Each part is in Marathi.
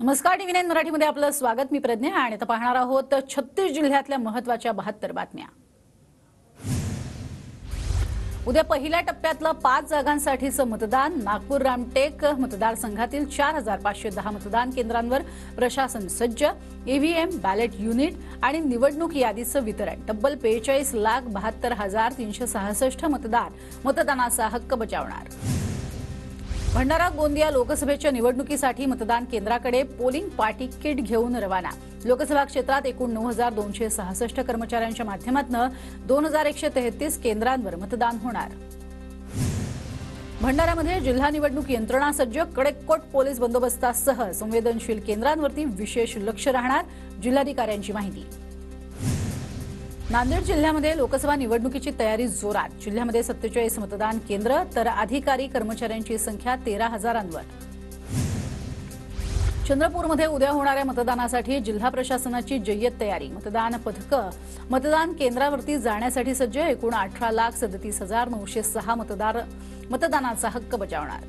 नमस्कार, टीव्ही9 मराठीमध्ये आपलं स्वागत. मी प्रज्ञा आणि आता पाहणार आहोत 36 जिल्ह्यातल्या महत्त्वाच्या 72 बातम्या. उद्या पहिल्या टप्प्यातलं 5 जागांसाठीचं मतदान. नागपूर रामटेक मतदारसंघातील 4510 मतदान केंद्रांवर प्रशासन सज्ज. ईव्हीएम, बॅलेट युनिट आणि निवडणूक यादीचं वितरण. तब्बल 45,72,366 मतदार मतदानाचा हक्क बजावणार. भंडारा गोंदिया लोकसभेच्या निवडणुकीसाठी मतदान केंद्राकडे पोलिंग पार्टी किट घेऊन रवाना. लोकसभा क्षेत्रात एकूण 9266 कर्मचाऱ्यांच्या माध्यमातून 2133 केंद्रांवर मतदान होणार. भंडारामध्ये जिल्हा निवडणूक यंत्रणा सज्ज. कडेकोट पोलीस बंदोबस्तासह संवेदनशील केंद्रांवरती विशेष लक्ष राहणार. जिल्हाधिकाऱ्यांची माहिती. नांदेड जिल्ह्यामध्ये लोकसभा निवडणुकीची तयारी जोरात. जिल्ह्यामध्ये 47 मतदान केंद्र तर अधिकारी कर्मचाऱ्यांची संख्या 13,000वर. चंद्रपूरमध्ये उद्या होणाऱ्या मतदानासाठी जिल्हा प्रशासनाची जय्यत तयारी. मतदान पथकं मतदान केंद्रावरती जाण्यासाठी सज्ज. एकूण 18,37,906 मतदार मतदानाचा हक्क बजावणार.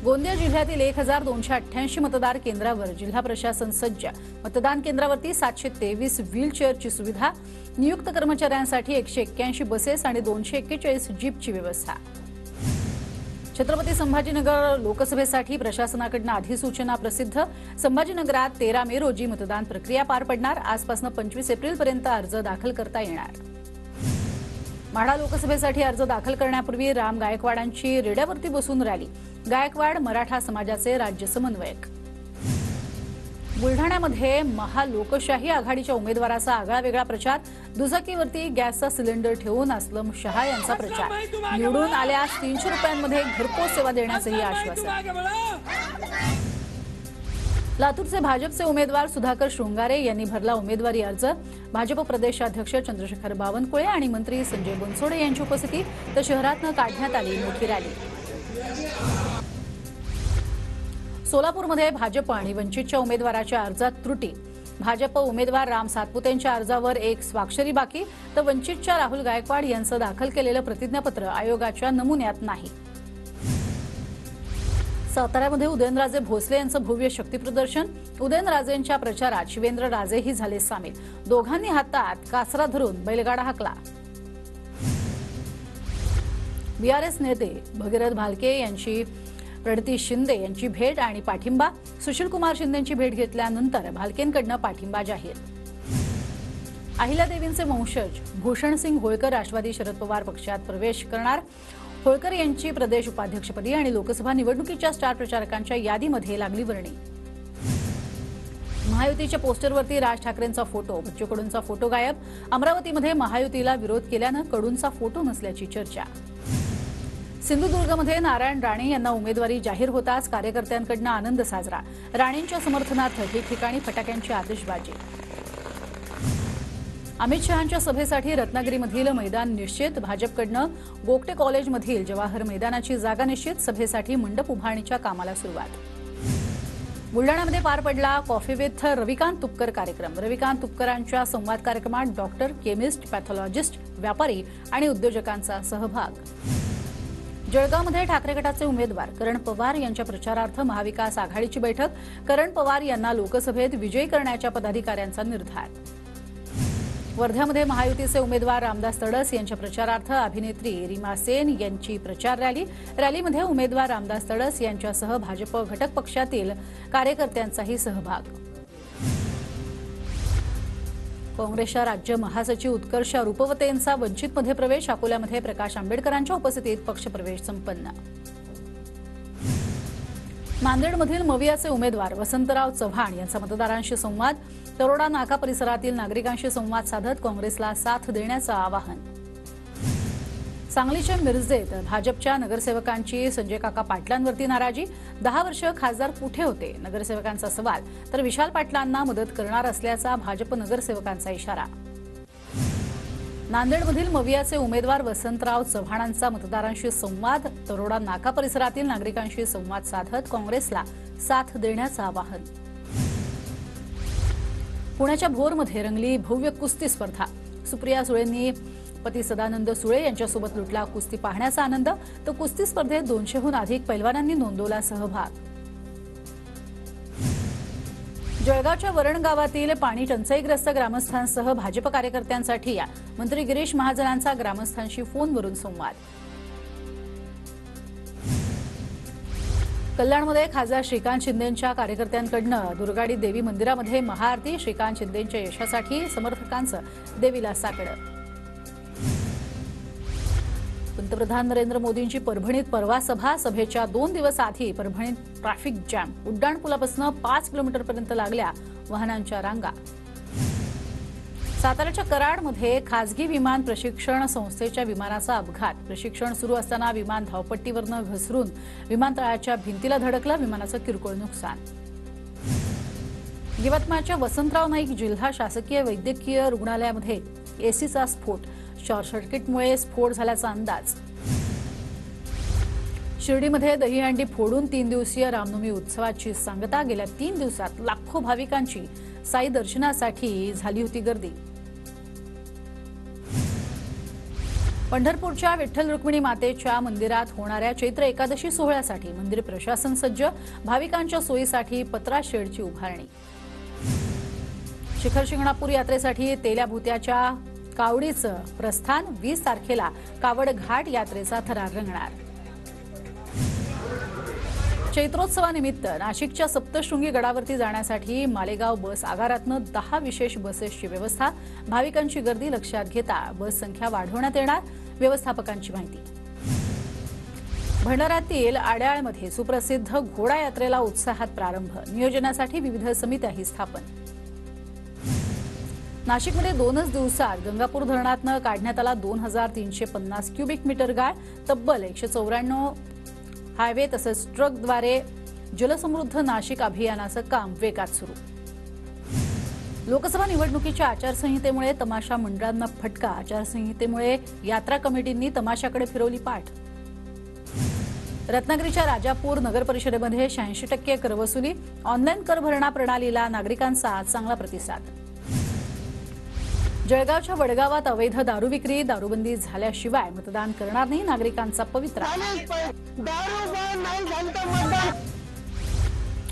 गोंदिया जिल्ह्यातील 1288 मतदार केंद्रावर जिल्हा प्रशासन सज्ज. मतदान केंद्रावरती 723 व्हीलचेअरची सुविधा. नियुक्त कर्मचाऱ्यांसाठी 181 बसेस आणि 241 जीपची व्यवस्था. छत्रपती संभाजीनगर लोकसभेसाठी प्रशासनाकडून अधिसूचना प्रसिद्ध. संभाजीनगरात 13 मे रोजी मतदान प्रक्रिया पार पडणार. आजपासून 25 एप्रिलपर्यंत अर्ज दाखल करता येणार. माढा लोकसभेसाठी अर्ज दाखल करण्यापूर्वी राम गायकवाडांची रेड्यावरती बसून रॅली. गायकवाड मराठा समाजाचे राज्य समन्वयक. बुलढाण्यामध्ये महालोकशाही आघाडीच्या उमेदवाराचा आगळावेगळा प्रचार. दुचाकीवरती गॅसचा सिलेंडर ठेवून अस्लम शहा यांचा प्रचार. निवडून आल्यास 300 रुपयांमध्ये घरपोच सेवा देण्याचंही आश्वासन. लातूरचे भाजपचे उमेदवार सुधाकर शृंगारे यांनी भरला उमेदवारी अर्ज. भाजप प्रदेशाध्यक्ष चंद्रशेखर बावनकुळे आणि मंत्री संजय बनसोडे यांची उपस्थिती. तर शहरातनं काढण्यात आली मोठी रॅली. सोलापूरमध्ये भाजप आणि वंचितच्या उमेदवाराच्या अर्जात त्रुटी. भाजप उमेदवार राम सातपुतेंच्या अर्जावर एक स्वाक्षरी बाकी. तर वंचितच्या राहुल गायकवाड यांचं दाखल केलेलं प्रतिज्ञापत्र आयोगाच्या नमुन्यात नाही. साताऱ्यामध्ये उदयनराजे भोसले यांचं भव्य शक्तीप्रदर्शन. उदयनराजेंच्या प्रचारात शिवेंद्र राजेही झाले सामील. दोघांनी हातात कासरा धरून बैलगाडा हाकला. बीआरएस नेते भगीरथ भालके यांची प्रणिती शिंदे यांची भेट आणि पाठिंबा. सुशीलकुमार शिंदेंची भेट घेतल्यानंतर भालकेंकडून पाठिंबा जाहीर. अहिल्यादेवींचे वंशज भूषणसिंग होळकर राष्ट्रवादी शरद पवार पक्षात प्रवेश करणार. होळकर यांची प्रदेश उपाध्यक्षपदी आणि लोकसभा निवडणुकीच्या स्टार प्रचारकांच्या यादीमध्ये लागली वर्णी. महायुतीच्या पोस्टरवरती राज ठाकरेंचा फोटो. बच्चू कडूंचा फोटो गायब. अमरावतीमध्ये महायुतीला विरोध केल्यानं कडूंचा फोटो नसल्याची चर्चा. सिंधुदुर्गमध्ये नारायण राणे यांना उमेदवारी जाहीर होताच कार्यकर्त्यांकडून आनंद साजरा. राणेंच्या समर्थनार्थ ठिकठिकाणी फटाक्यांची आतिषबाजी. अमित शहांच्या सभेसाठी रत्नागिरीमधील मैदान निश्चित. भाजपकडून गोगटे कॉलेजमधील जवाहर मैदानाची जागा निश्चित. सभेसाठी मंडप उभारणीच्या कामाला सुरुवात. बुलढाण्यामध्ये पार पडला कॉफी विथ रविकांत तुपकर कार्यक्रम. रविकांत तुपकरांच्या संवाद कार्यक्रमात डॉक्टर, केमिस्ट, पॅथॉलॉजिस्ट, व्यापारी आणि उद्योजकांचा सहभाग. जळगावमध्ये ठाकरे गटाचे उमेदवार करण पवार यांच्या प्रचारार्थ महाविकास आघाडीची बैठक. करण पवार यांना लोकसभेत विजयी करण्याच्या पदाधिकाऱ्यांचा निर्धार. वर्ध्यामध्ये महायुतीचे उमेदवार रामदास तडस यांच्या प्रचारार्थ अभिनेत्री रीमा सेन यांची प्रचार रॅली. रॅलीमध्ये उमेदवार रामदास तडस यांच्यासह भाजप घटक पक्षातील कार्यकर्त्यांचाही सहभाग. काँग्रेसच्या राज्य महासचिव उत्कर्ष रुपवतेंचा वंचितमध्ये प्रवेश. अकोल्यामध्ये प्रकाश आंबेडकरांच्या उपस्थितीत पक्षप्रवेश संपन्न. नांदेडमधील मवियाचे उमेदवार वसंतराव चव्हाण यांचा मतदारांशी संवाद. तरोडा नाका परिसरातील नागरिकांशी संवाद साधत काँग्रेसला साथ देण्याचं आवाहन. सांगलीच्या मिरजेत भाजपच्या नगरसेवकांची संजय काका पाटलांवरती नाराजी. 10 वर्ष खासदार कुठे होते, नगरसेवकांचा सवाल. तर विशाल पाटलांना मदत करणार असल्याचा भाजप नगरसेवकांचा इशारा. नांदेडमधील मवियाचे उमेदवार वसंतराव चव्हाणांचा मतदारांशी संवाद. तरोडा नाका परिसरातील नागरिकांशी संवाद साधत काँग्रेसला साथ देण्याचं आवाहन. पुण्याच्या भोरमध्ये रंगली भव्य कुस्ती स्पर्धा. सुप्रिया सुळेंनी पती सदानंद सुळे यांच्यासोबत लुटला कुस्ती पाहण्याचा आनंद. तर कुस्ती स्पर्धेत 200हून अधिक पैलवानांनी नोंदवला सहभाग. जळगावच्या वरण गावातील पाणी टंचाईग्रस्त ग्रामस्थांसह भाजप कार्यकर्त्यांसाठी या मंत्री गिरीश महाजनांचा ग्रामस्थांशी फोनवरून संवाद। कल्याणमध्ये खासदार श्रीकांत शिंदेंच्या कार्यकर्त्यांकडून दुर्गाडी देवी मंदिरामध्ये महाआरती। श्रीकांत शिंदेंच्या यशासाठी समर्थकांचं देवीला साकडं। पंतप्रधान नरेंद्र मोदींची परभणीत परवा सभा। सभेच्या 2 दिवस आधी परभणीत ट्रॅफिक जॅम। उड्डाणपुलापासून 5 किलोमीटरपर्यंत लागल्या वाहनांच्या रांगा। साताऱ्याच्या कराडमध्ये खासगी विमान प्रशिक्षण संस्थेच्या विमानाचा अपघात। प्रशिक्षण सुरू असताना विमान धावपट्टीवरनं घसरून विमानतळाच्या भिंतीला धडकलं। विमानाचं किरकोळ नुकसान। यवतमाळच्या वसंतराव नाईक जिल्हा शासकीय वैद्यकीय रुग्णालयामध्ये एसीचा स्फोट। शॉर्ट सर्किटमुळे स्फोट झाल्याचा अंदाज। शिर्डीमध्ये दहीहंडी फोडून 3 दिवसीय रामनवमी उत्सवाची सांगता। गेल्या 3 दिवसात लाखो भाविकांची साई दर्शनासाठी झाली होती गर्दी। पंढरपूरच्या विठ्ठल रुक्मिणी मातेच्या मंदिरात होणाऱ्या चैत्र एकादशी सोहळ्यासाठी मंदिर प्रशासन सज्ज। भाविकांच्या सोयीसाठी पत्रा शेडची उभारणी। शिखर शिंगणापूर यात्रेसाठी तेल्या भुत्याच्या कावडीचं प्रस्थान। 20 तारखेला कावड घाट यात्रेचा थरार रंगणार। चैत्रोत्सवानिमित्त नाशिकच्या सप्तशृंगी गडावरती जाण्यासाठी मालेगाव बस आगारातनं 10 विशेष बसेसची व्यवस्था। भाविकांची गर्दी लक्षात घेता बस संख्या वाढवण्यात येणार। व्यवस्थापकांची माहिती। भंडाऱ्यातील आड्याळमध्ये सुप्रसिद्ध घोडा यात्रेला उत्साहात प्रारंभ। नियोजनासाठी विविध समित्याही स्थापन। नाशिकमध्ये 2च दिवसात गंगापूर धरणातनं काढण्यात आला 2350 क्युबिक मीटर गाळ। तब्बल 194 हायवे तसंच ट्रकद्वारे जलसमृद्ध नाशिक अभियानाचं काम वेगात सुरू। लोकसभा निवडणुकीच्या आचारसंहितेमुळे तमाशा मंडळांना फटका। आचारसंहितेमुळे यात्रा कमिटींनी तमाशाकडे फिरवली पाठ। रत्नागिरीच्या राजापूर नगर परिषदेमध्ये 86% करवसुली। ऑनलाईन कर भरणा प्रणालीला नागरिकांचा चांगला प्रतिसाद। जळगावच्या वडगावात अवैध दारू विक्री। दारूबंदी झाल्याशिवाय मतदान करणार नाही नागरिकांचा पवित्रा।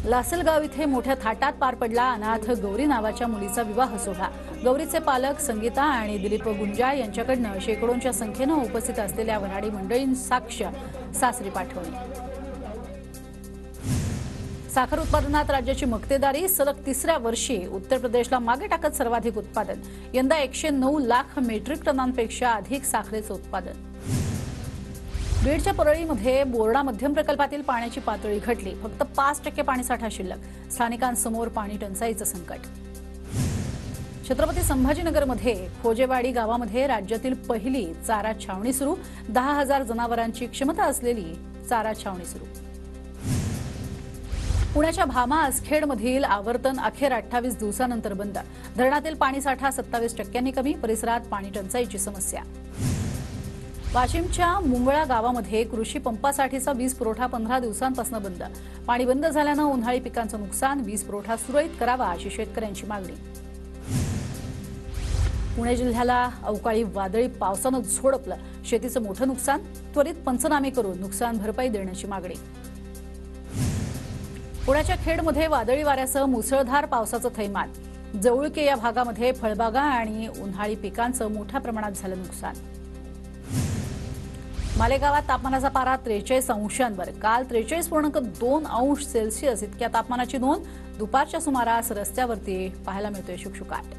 लासलगाव इथे मोठ्या थाटात पार पडला अनाथ गौरी नावाच्या मुलीचा विवाह सोहळा। गौरीचे पालक संगीता आणि दिलीप गुंजाळ यांच्याकडनं शेकडोंच्या संख्येनं उपस्थित असलेल्या वऱ्हाडी मंडळींसाक्ष सासरी पाठवली। साखर उत्पादनात राज्याची मक्तेदारी। सलग 3ऱ्या वर्षी उत्तर प्रदेशला मागे टाकत सर्वाधिक उत्पादन। यंदा 109 लाख मेट्रिक टनांपेक्षा अधिक साखरेचं उत्पादन। बीडच्या परळीमध्ये बोर्डा मध्यम प्रकल्पातील पाण्याची पातळी घटली। फक्त 5% पाणीसाठा शिल्लक। स्थानिकांसमोर पाणी टंचाईचं संकट। छत्रपती संभाजीनगरमध्ये खोजेवाडी गावामध्ये राज्यातील पहिली चारा छावणी सुरू। 10,000 जनावरांची क्षमता असलेली चारा छावणी सुरू। पुण्याच्या भामा आसखेडमधील आवर्तन अखेर 28 दिवसानंतर बंद। धरणातील पाणीसाठा 27% कमी। परिसरात पाणी टंचाईची समस्या। वाशिमच्या मुंगळा गावामध्ये कृषी पंपासाठीचा वीज पुरवठा 15 दिवसांपासून बंद। पाणी बंद झाल्यानं उन्हाळी पिकांचं नुकसान। वीज पुरवठा सुरळीत करावा अशी शेतकऱ्यांची मागणी। पुणे जिल्ह्याला अवकाळी वादळी पावसानं झोडपलं। शेतीचं मोठं नुकसान। त्वरित पंचनामे करून नुकसान भरपाई देण्याची मागणी। पुण्याच्या खेडमध्ये वादळी वाऱ्यासह मुसळधार पावसाचं थैमान। जवळके या भागामध्ये फळबागा आणि उन्हाळी पिकांचं मोठ्या प्रमाणात झालं नुकसान। मालेगावात तापमानाचा पारा 43 अंशांवर। काल 43.2 अंश सेल्सिअस इतक्या तापमानाची नोंद। दुपारच्या सुमारास रस्त्यावरती पाहायला मिळतोय शुकशुकाट।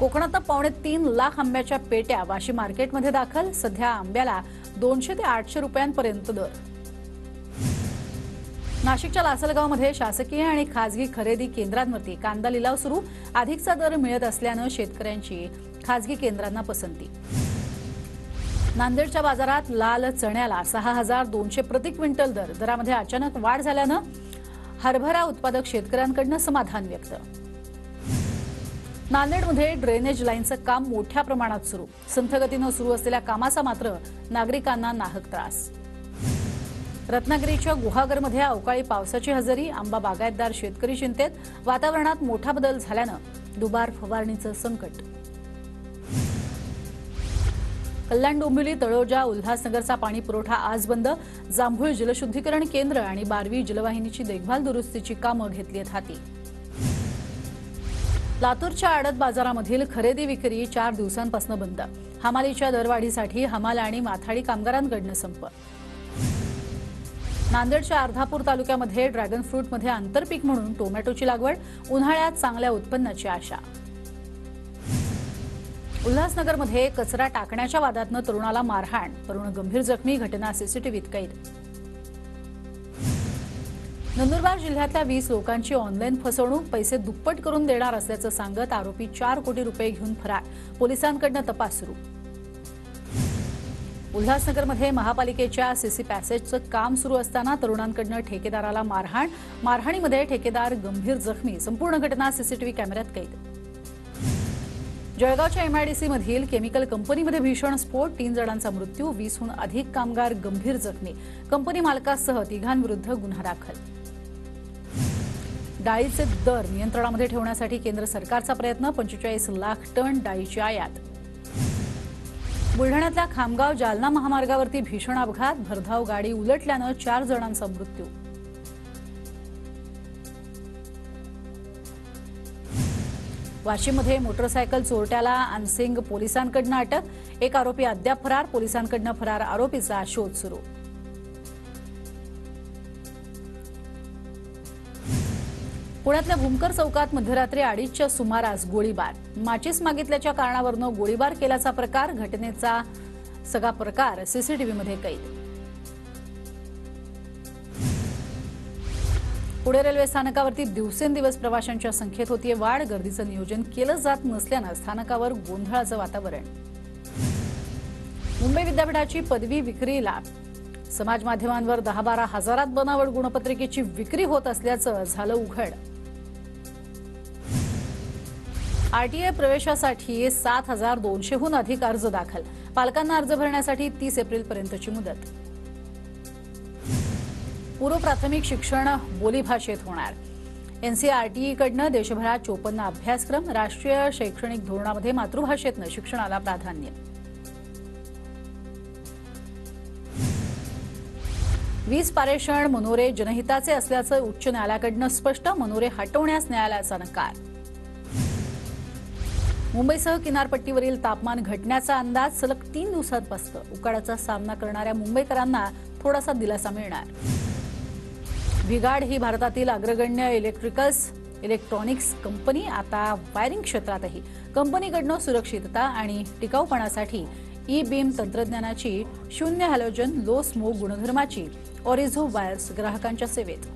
कोकणात 3.25 लाख आंब्याच्या पेट्या वाशी मार्केटमध्ये दाखल। सध्या आंब्याला 200 ते 800 रुपयांपर्यंत दर। नाशिकच्या लासलगावमध्ये शासकीय आणि खासगी खरेदी केंद्रांवरती कांदा लिलाव सुरू। अधिकचा दर मिळत असल्यानं शेतकऱ्यांची खासगी केंद्रांना पसंती। नांदेडच्या बाजारात लाल चण्याला 6,200 प्रति क्विंटल दर। दरामध्ये अचानक वाढ झाल्यानं हरभरा उत्पादक शेतकऱ्यांकडून समाधान व्यक्त। नांदेडमध्ये ड्रेनेज लाईनचं काम मोठ्या प्रमाणात सुरू। संथ गतीनं सुरू असलेल्या कामाचा मात्र नागरिकांना नाहक त्रास। रत्नागिरीच्या गुहागरमध्ये अवकाळी पावसाची हजेरी। आंबा बागायतदार शेतकरी चिंतेत। वातावरणात मोठा बदल झाल्यानं दुबार फवारणीचं संकट। कल्याण डोंबिवली तळोजा उल्हासनगरचा पाणी पुरवठा आज बंद. जांभूळ जलशुद्धीकरण केंद्र आणि बारवी जलवाहिनीची देखभाल दुरुस्तीची कामं घेतली आहेत हाती. लातूरच्या आडत बाजारामधील खरेदी विक्री 4 दिवसांपासून बंद. हमालीच्या दरवाढीसाठी हमाल आणि माथाडी कामगारांकडून संप. नांदेडच्या अर्धापूर तालुक्यामध्ये ड्रॅगन फ्रूटमध्ये आंतरपीक म्हणून टोमॅटोची लागवड. उन्हाळ्यात चांगल्या उत्पन्नाची आशा. उल्हासनगरमध्ये कचरा टाकण्याच्या वादातनं तरुणाला मारहाण. तरुण गंभीर जखमी. घटना सीसीटीव्हीत कैद. नंदुरबार जिल्ह्यातल्या 20 लोकांची ऑनलाईन फसवणूक. पैसे दुप्पट करून देणार असल्याचं सांगत आरोपी 4 कोटी रुपये घेऊन फरार. पोलिसांकडून तपास सुरू. उल्हासनगरमध्ये महापालिकेच्या सीसी पॅसेजचं काम सुरू असताना तरुणांकडून ठेकेदाराला मारहाण. मारहाणीमध्ये ठेकेदार गंभीर जखमी. संपूर्ण घटना सीसीटीव्ही कॅमेऱ्यात कैद. जळगावच्या एमआयडीसी मधील केमिकल कंपनीमध्ये भीषण स्फोट. 3 जणांचा मृत्यू. 20हून अधिक कामगार गंभीर जखमी. कंपनी मालकासह 3घांविरुद्ध गुन्हा दाखल. डाळीचे दर नियंत्रणामध्ये ठेवण्यासाठी केंद्र सरकारचा प्रयत्न. 45 लाख टन डाळीची आयात. बुलढाण्यातल्या खामगाव जालना महामार्गावरती भीषण अपघात. भरधाव गाडी उलटल्यानं 4 जणांचा मृत्यू. वाशीमध्ये मोटरसायकल चोरट्याला अनसिंग पोलिसांकडून अटक. एक आरोपी अद्याप फरार. पोलिसांकडून फरार आरोपीचा शोध सुरू. पुण्यातल्या भूमकर चौकात मध्यरात्री 2:30च्या सुमारास गोळीबार. माचीस मागितल्याच्या कारणावरून गोळीबार केल्याचा प्रकार. घटनेचा सगळा प्रकार सीसीटीव्हीमध्ये कैद. पुणे रेल्वे स्थानकावरती दिवसेंदिवस प्रवाशांच्या संख्येत होतीये वाढ. गर्दीचं नियोजन केलं जात नसल्यानं स्थानकावर गोंधळाचं वातावरण. मुंबई विद्यापीठाची पदवी विक्रीला. समाज माध्यमांवर 10-12 हजारात बनावट गुणपत्रिकेची विक्री होत असल्याचं झालं उघड. आरटीआय प्रवेशासाठी 7,200हून अधिक अर्ज दाखल. पालकांना अर्ज भरण्यासाठी 30 एप्रिलपर्यंतची मुदत. पूर्व प्राथमिक शिक्षण बोलीभाषेत होणार. एनसीईआरटीकडनं देशभरात 54 अभ्यासक्रम. राष्ट्रीय शैक्षणिक धोरणामध्ये मातृभाषेतनं शिक्षणाला प्राधान्य. वीज पारेषण मनोरे जनहिताचे असल्याचं उच्च न्यायालयाकडनं स्पष्ट. मनोरे हटवण्यास न्यायालयाचा नकार. मुंबईसह किनारपट्टीवरील तापमान घटण्याचा अंदाज. सलग 3 दिवसात बसतं. उकाड्याचा सामना करणाऱ्या मुंबईकरांना थोडासा दिलासा मिळणार. व्हिगार्ड ही भारतातील अग्रगण्य इलेक्ट्रॉनिक्स कंपनी. आता वायरिंग क्षेत्रातही कंपनीकडनं सुरक्षितता आणि टिकाऊपणासाठी ई-बीम तंत्रज्ञानाची 0 हॅलोजन लो स्मोक गुणधर्माची ऑरिझो वायर्स ग्राहकांच्या सेवेत.